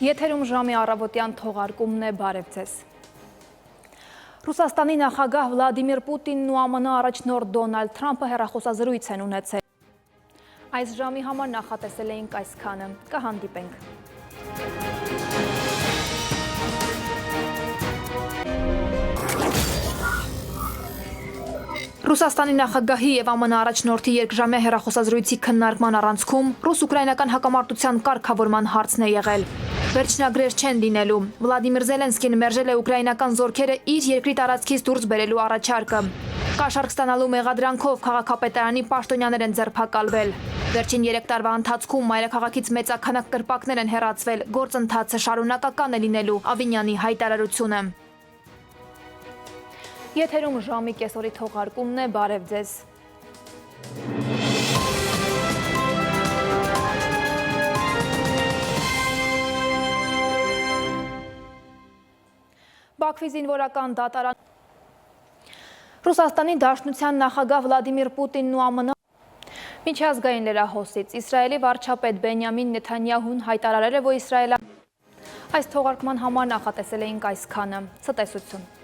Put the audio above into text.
Եթերում ժամի առավոտյան թողարկումն է, բարև ձեզ։ Ռուսաստանի նախագահ Վլադիմիր Պուտինն ու ԱՄՆ առաջնորդ Դոնալդ Թրամփը հեռախոսազրույց են ունեցել։ Այս ժամի համար նախատեսել էինք այսքանը, կհանդիպենք։ Ռուսաստանի նախագահի և ԱՄՆ առաջնորդի երկժամյա հեռախոսազրույցի քննարկման առանցքում ռուս-ուկրաինական հակամարտության կարգավորման հարցն է եղել։ Վերջնագրեր չեն լինելու։ Վլադիմիր Զելենսկին մերժել է ուկրաինական զորքերը իր երկրի տարածքից դուրս բերելու առաջարկը։ Կաշառք ստանալու մեղադրանքով քաղաքապետարանի պաշտոնյաներ են ձերբակալվել։ Վերջին 3 տարվա ընթացքում մայրաքաղաքից մեծաքանակ կրպակներ են հեռացվել, գործընթացը շարունակական է լինելու, Ավինյանի հայտարարությունը։ Եթերում ժամի կեսօրի թողարկումն է, բարև ձեզ։ Բաքվի զինվորական դատարան Ռուսաստանի Դաշնության նախագահ Վլադիմիր Պուտինն ու ԱՄՆ միջազգային լրահոսից Իսրայելի վարչապետ Բենյամին Նեթանյահուն հայտարարել է, որ Իսրայելը այս թողարկման համար նախատեսել էինք այսքանը, ցտեսություն։